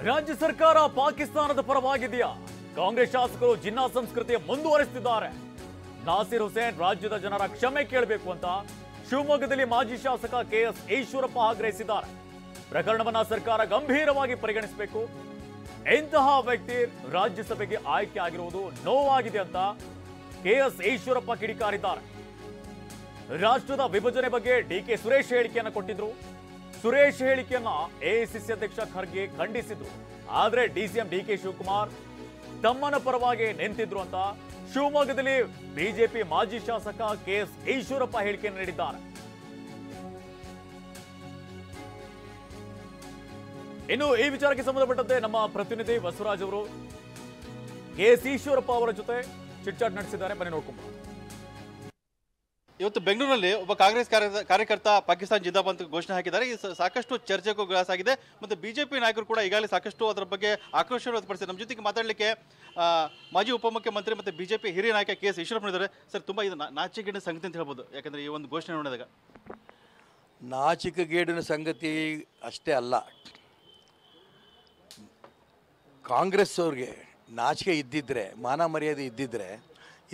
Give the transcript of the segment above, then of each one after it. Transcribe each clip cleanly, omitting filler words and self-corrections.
ರಾಜ್ಯ ಸರ್ಕಾರ ಪಾಕಿಸ್ತಾನದ ಪರವಾಗಿದೆಯಾ? ಕಾಂಗ್ರೆಸ್ ಶಾಸಕರು ಜಿನ್ನಾ ಸಂಸ್ಕೃತಿ ಮುಂದುವರಿಸುತ್ತಿದ್ದಾರೆ. ನಾಸಿರ್ ಹುಸೇನ್ ರಾಜ್ಯದ ಜನರ ಕ್ಷಮೆ ಕೇಳಬೇಕು ಅಂತ ಶಿವಮೊಗ್ಗದಲ್ಲಿ ಮಾಜಿ ಶಾಸಕ ಕೆಎಸ್ ಈಶ್ವರಪ್ಪ ಆಗ್ರಹಿಸಿದ್ದಾರೆ. ಪ್ರಕರಣವನ್ನ ಸರ್ಕಾರ ಗಂಭೀರವಾಗಿ ಪರಿಗಣಿಸಬೇಕು. ಇಂತಹ ವ್ಯಕ್ತಿ ರಾಜ್ಯಸಭೆಗೆ ಆಯ್ಕೆ ಆಗಿರುವುದು ನೋವಾಗಿದೆ ಅಂತ ಕೆಎಸ್ ಈಶ್ವರಪ್ಪ ಕಿಡಿಕಾರಿದ್ದಾರೆ. ರಾಷ್ಟ್ರದ ವಿಭಜನೆ ಬಗ್ಗೆ ಡಿಕೆ ಸುರೇಶ್ ಹೇಳಿಕೆಯನ್ನು ಕೊಟ್ಟಿದ್ರು. ಸುರೇಶ್ ಹೇಳಿಕೆಯನ್ನ ಎಐಸಿಸಿ ಅಧ್ಯಕ್ಷ ಖರ್ಗೆ ಖಂಡಿಸಿದ್ರು. ಆದ್ರೆ ಡಿಸಿಎಂ ಡಿಕೆ ಶಿವಕುಮಾರ್ ತಮ್ಮನ ಪರವಾಗಿ ನಿಂತಿದ್ರು ಅಂತ ಶಿವಮೊಗ್ಗದಲ್ಲಿ ಬಿಜೆಪಿ ಮಾಜಿ ಶಾಸಕ ಕೆಎಸ್ ಈಶ್ವರಪ್ಪ ಹೇಳಿಕೆಯನ್ನು ನೀಡಿದ್ದಾರೆ. ಇನ್ನು ಈ ವಿಚಾರಕ್ಕೆ ಸಂಬಂಧಪಟ್ಟಂತೆ ನಮ್ಮ ಪ್ರತಿನಿಧಿ ಬಸವರಾಜ್ ಅವರು ಕೆಎಸ್ ಈಶ್ವರಪ್ಪ ಅವರ ಜೊತೆ ಚಿಟ್ಚಾಟ್ ನಡೆಸಿದ್ದಾರೆ. ಬನ್ನಿ ನೋಡ್ಕೊಂಡು. ಇವತ್ತು ಬೆಂಗಳೂರಿನಲ್ಲಿ ಒಬ್ಬ ಕಾಂಗ್ರೆಸ್ ಕಾರ್ಯಕರ್ತ ಪಾಕಿಸ್ತಾನ ಜಿಂದಾಬಾದ್ ಅಂತ ಘೋಷಣೆ ಹಾಕಿದ್ದಾರೆ. ಈ ಸಾಕಷ್ಟು ಚರ್ಚೆಗೂ ಗ್ರಾಸ ಆಗಿದೆ. ಮತ್ತು ಬಿಜೆಪಿ ನಾಯಕರು ಕೂಡ ಈಗಾಗಲೇ ಸಾಕಷ್ಟು ಅದರ ಬಗ್ಗೆ ಆಕ್ರೋಶ ವ್ಯಕ್ತಪಡಿಸಿದ್ದಾರೆ. ನಮ್ಮ ಜೊತೆಗೆ ಮಾತಾಡಲಿಕ್ಕೆ ಮಾಜಿ ಉಪಮುಖ್ಯಮಂತ್ರಿ ಮತ್ತು ಬಿಜೆಪಿ ಹಿರಿಯ ನಾಯಕ ಕೆಎಸ್ ಈಶ್ವರಪ್ಪ ಇದ್ದಾರೆ. ಸರ್, ತುಂಬ ಇದು ನಾಚಿಕೆಗೇಡಿನ ಸಂಗತಿ ಅಂತ ಹೇಳ್ಬೋದು. ಯಾಕಂದರೆ ಈ ಒಂದು ಘೋಷಣೆ ನೋಡಿದಾಗ ನಾಚಿಕೆಗೇಡಿನ ಸಂಗತಿ ಅಷ್ಟೇ ಅಲ್ಲ, ಕಾಂಗ್ರೆಸ್ ಅವ್ರಿಗೆ ನಾಚಿಕೆ ಇದ್ದಿದ್ರೆ, ಮಾನ ಮರ್ಯಾದೆ ಇದ್ದಿದ್ರೆ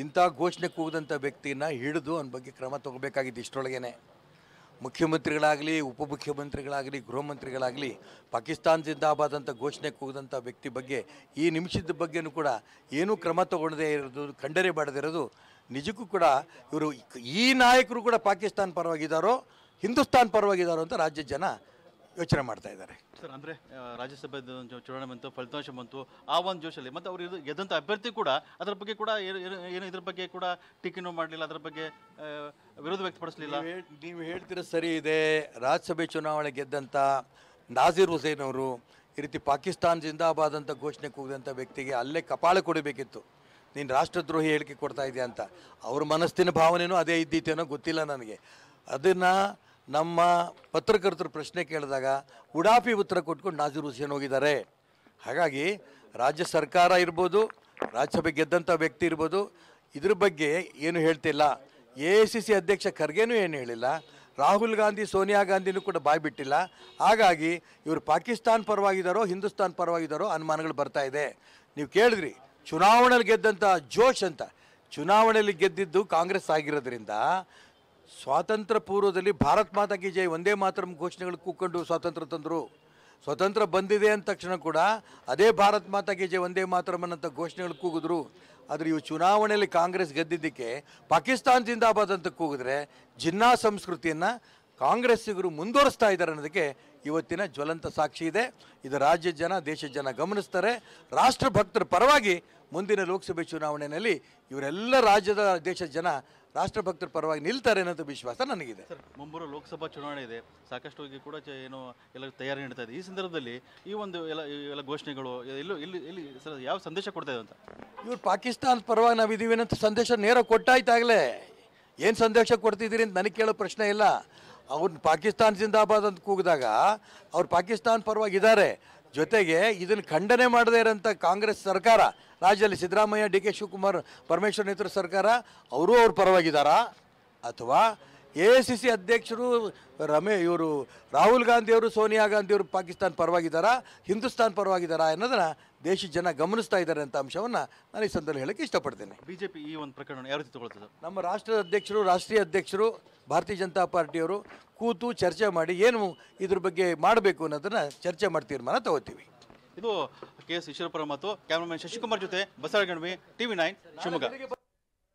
ಇಂಥ ಘೋಷಣೆ ಕೂಗದಂಥ ವ್ಯಕ್ತಿನ ಹಿಡಿದು ಅವನ ಬಗ್ಗೆ ಕ್ರಮ ತಗೋಬೇಕಾಗಿದ್ದು. ಇಷ್ಟರೊಳಗೇನೆ ಮುಖ್ಯಮಂತ್ರಿಗಳಾಗಲಿ, ಉಪಮುಖ್ಯಮಂತ್ರಿಗಳಾಗಲಿ, ಗೃಹ ಮಂತ್ರಿಗಳಾಗಲಿ ಪಾಕಿಸ್ತಾನ ಜಿಂದಾಬಾದ್ ಅಂತ ಘೋಷಣೆ ಕೂಗದಂಥ ವ್ಯಕ್ತಿ ಬಗ್ಗೆ ಈ ನಿಮಿಷದ ಬಗ್ಗೆನೂ ಕೂಡ ಏನೂ ಕ್ರಮ ತಗೊಳ್ಳದೇ ಇರೋದು, ಖಂಡನೆ ಮಾಡದಿರೋದು ನಿಜಕ್ಕೂ ಕೂಡ ಇವರು ಈ ನಾಯಕರು ಕೂಡ ಪಾಕಿಸ್ತಾನ ಪರವಾಗಿದ್ದಾರೋ ಹಿಂದೂಸ್ತಾನ್ ಪರವಾಗಿದ್ದಾರೋ ಅಂತ ರಾಜ್ಯದ ಜನ ಯೋಚನೆ ಮಾಡ್ತಾ ಇದ್ದಾರೆ. ಸರ್, ಅಂದರೆ ರಾಜ್ಯಸಭೆ ಚುನಾವಣೆ ಬಂತು, ಫಲಿತಾಂಶ ಬಂತು, ಆ ಒಂದು ಜೋಶಲ್ಲಿ ಮತ್ತು ಅವರು ಗೆದ್ದಂಥ ಅಭ್ಯರ್ಥಿ ಕೂಡ ಅದರ ಬಗ್ಗೆ ಕೂಡ ಏನು ಇದ್ರ ಬಗ್ಗೆ ಕೂಡ ಟೀಕೆನೂ ಮಾಡಲಿಲ್ಲ, ಅದರ ಬಗ್ಗೆ ವಿರೋಧ ವ್ಯಕ್ತಪಡಿಸಲಿಲ್ಲ. ನೀವು ಹೇಳ್ತಿರೋ ಸರಿ ಇದೆ. ರಾಜ್ಯಸಭೆ ಚುನಾವಣೆ ಗೆದ್ದಂಥ ನಾಸಿರ್ ಹುಸೇನ್ ಅವರು ಈ ರೀತಿ ಪಾಕಿಸ್ತಾನ ಜಿಂದಾಬಾದ್ ಅಂತ ಘೋಷಣೆ ಕೂಗಿದಂಥ ವ್ಯಕ್ತಿಗೆ ಅಲ್ಲೇ ಕಪಾಳ ಕೊಡಬೇಕಿತ್ತು. ನೀನು ರಾಷ್ಟ್ರದ್ರೋಹಿ ಹೇಳಿಕೆ ಕೊಡ್ತಾ ಇದೆಯಾ ಅಂತ. ಅವ್ರ ಮನಸ್ಸಿನ ಭಾವನೆಯೂ ಅದೇ ಇದ್ದಿತ್ತೇನೋ ಗೊತ್ತಿಲ್ಲ ನನಗೆ. ಅದನ್ನು ನಮ್ಮ ಪತ್ರಕರ್ತರು ಪ್ರಶ್ನೆ ಕೇಳಿದಾಗ ಉಡಾಫಿ ಉತ್ತರ ಕೊಟ್ಕೊಂಡು ನಾಸಿರ್ ಹುಸೇನ್ ಹೋಗಿದ್ದಾರೆ. ಹಾಗಾಗಿ ರಾಜ್ಯ ಸರ್ಕಾರ ಇರ್ಬೋದು, ರಾಜ್ಯಸಭೆ ಗೆದ್ದಂಥ ವ್ಯಕ್ತಿ ಇರ್ಬೋದು, ಇದ್ರ ಬಗ್ಗೆ ಏನು ಹೇಳ್ತಿಲ್ಲ. ಎಐಸಿಸಿ ಅಧ್ಯಕ್ಷ ಖರ್ಗೆನೂ ಏನು ಹೇಳಿಲ್ಲ. ರಾಹುಲ್ ಗಾಂಧಿ, ಸೋನಿಯಾ ಗಾಂಧಿನೂ ಕೂಡ ಬಾಯ್ ಬಿಟ್ಟಿಲ್ಲ. ಹಾಗಾಗಿ ಇವರು ಪಾಕಿಸ್ತಾನ ಪರವಾಗಿದ್ದಾರೋ ಹಿಂದೂಸ್ತಾನ್ ಪರವಾಗಿದ್ದಾರೋ ಅನುಮಾನಗಳು ಬರ್ತಾ ಇದೆ. ನೀವು ಕೇಳಿದ್ರಿ ಚುನಾವಣೆಯಲ್ಲಿ ಗೆದ್ದಂಥ ಜೋಶ್ ಅಂತ. ಚುನಾವಣೆಯಲ್ಲಿ ಗೆದ್ದಿದ್ದು ಕಾಂಗ್ರೆಸ್ ಆಗಿರೋದ್ರಿಂದ ಸ್ವಾತಂತ್ರ್ಯ ಪೂರ್ವದಲ್ಲಿ ಭಾರತ್ ಮಾತಾ ಕಿ ಜೈ, ಒಂದೇ ಮಾತರಂ ಘೋಷಣೆಗಳು ಕೂತ್ಕೊಂಡು ಸ್ವಾತಂತ್ರ್ಯ ತಂದರು. ಸ್ವತಂತ್ರ ಬಂದಿದೆ ಅಂದ ತಕ್ಷಣ ಕೂಡ ಅದೇ ಭಾರತ್ ಮಾತಾ ಕಿ ಜೈ, ಒಂದೇ ಮಾತರಂ ಅನ್ನೋಂಥ ಘೋಷಣೆಗಳು ಕೂಗಿದ್ರು. ಆದರೆ ಇವು ಚುನಾವಣೆಯಲ್ಲಿ ಕಾಂಗ್ರೆಸ್ ಗೆದ್ದಿದ್ದಕ್ಕೆ ಪಾಕಿಸ್ತಾನ ಜಿಂದಾಬಾದ್ ಅಂತ ಕೂಗಿದ್ರೆ ಜಿನ್ನಾ ಸಂಸ್ಕೃತಿಯನ್ನು ಕಾಂಗ್ರೆಸ್ಸಿಗರು ಮುಂದುವರಿಸ್ತಾ ಇದ್ದಾರೆ ಅನ್ನೋದಕ್ಕೆ ಇವತ್ತಿನ ಜ್ವಲಂತ ಸಾಕ್ಷಿ ಇದೆ. ಇದು ರಾಜ್ಯದ ಜನ, ದೇಶದ ಜನ ಗಮನಿಸ್ತಾರೆ. ರಾಷ್ಟ್ರಭಕ್ತರ ಪರವಾಗಿ ಮುಂದಿನ ಲೋಕಸಭೆ ಚುನಾವಣೆಯಲ್ಲಿ ಇವರೆಲ್ಲ ರಾಜ್ಯದ, ದೇಶದ ಜನ ರಾಷ್ಟ್ರಭಕ್ತರ ಪರವಾಗಿ ನಿಲ್ತಾರೆ ಅನ್ನೋದು ವಿಶ್ವಾಸ ನನಗಿದೆ. ಸರ್, ಮುಂಬರುವ ಲೋಕಸಭಾ ಚುನಾವಣೆ ಇದೆ, ಸಾಕಷ್ಟು ಕೂಡ ಏನು ಎಲ್ಲ ತಯಾರಿ ನಡೀತಾ ಇದೆ. ಈ ಸಂದರ್ಭದಲ್ಲಿ ಈ ಒಂದು ಎಲ್ಲ ಘೋಷಣೆಗಳು ಇಲ್ಲಿ ಸರ್ ಯಾವ ಸಂದೇಶ ಕೊಡ್ತಾ ಇದೆ ಅಂತ? ಇವ್ರು ಪಾಕಿಸ್ತಾನ ಪರವಾಗಿ ನಾವಿದ್ದೀವಿ ಅನ್ನೋ ಸಂದೇಶ ನೇರ ಕೊಟ್ಟಾಯ್ತಾಗಲೇ. ಏನು ಸಂದೇಶ ಕೊಡ್ತಿದ್ದೀರಿ ಅಂತ ನನಗೆ ಕೇಳೋ ಪ್ರಶ್ನೆ ಇಲ್ಲ. ಅವ್ರು ಪಾಕಿಸ್ತಾನ ಜಿಂದಾಬಾದ್ ಅಂತ ಕೂಗಿದಾಗ ಅವ್ರು ಪಾಕಿಸ್ತಾನ ಪರವಾಗಿದ್ದಾರೆ. ಜೊತೆಗೆ ಇದನ್ನು ಖಂಡನೆ ಮಾಡದೇ ಇರೋಂಥ ಕಾಂಗ್ರೆಸ್ ಸರ್ಕಾರ ರಾಜ್ಯದಲ್ಲಿ ಸಿದ್ದರಾಮಯ್ಯ, ಡಿ ಕೆ ಶಿವಕುಮಾರ್, ಪರಮೇಶ್ವರ್ ನೇತೃತ್ವದ ಸರ್ಕಾರ ಅವರು ಅವ್ರ ಪರವಾಗಿದ್ದಾರಾ, ಅಥವಾ ಎಐಸಿಸಿ ಅಧ್ಯಕ್ಷರು ಇವರು ರಾಹುಲ್ ಗಾಂಧಿಯವರು, ಸೋನಿಯಾ ಗಾಂಧಿಯವರು ಪಾಕಿಸ್ತಾನ ಪರವಾಗಿದ್ದಾರಾ, ಹಿಂದೂಸ್ತಾನ್ ಪರವಾಗಿದ್ದಾರಾ ಅನ್ನೋದನ್ನು ದೇಶದ ಜನ ಗಮನಿಸ್ತಾ ಇದ್ದಾರೆ ಅಂತ ಅಂಶವನ್ನು ನಾನು ಈ ಸಂದರ್ಭದಲ್ಲಿ ಹೇಳೋಕ್ಕೆ ಇಷ್ಟಪಡ್ತೇನೆ. ಬಿಜೆಪಿ ಈ ಒಂದು ಪ್ರಕರಣ ಯಾವ ರೀತಿ ತಗೊಳ್ತದೆ? ನಮ್ಮ ರಾಷ್ಟ್ರದ ಅಧ್ಯಕ್ಷರು, ರಾಷ್ಟ್ರೀಯ ಅಧ್ಯಕ್ಷರು, ಭಾರತೀಯ ಜನತಾ ಪಾರ್ಟಿಯವರು ಕೂತು ಚರ್ಚೆ ಮಾಡಿ ಏನು ಇದ್ರ ಬಗ್ಗೆ ಮಾಡಬೇಕು ಅನ್ನೋದನ್ನು ಚರ್ಚೆ ಮಾಡಿ ತೀರ್ಮಾನ ತಗೋತೀವಿ. ಇದು ಕೆಎಸ್ ಈಶ್ವರಪ್ಪ ಮತ್ತು ಕ್ಯಾಮರಾಮನ್ ಶಶಿಕುಮಾರ್ ಜೊತೆ ಬಸವರಾಜ್ ಗಣವಿ, TV9 ಶಿವಮೊಗ್ಗ.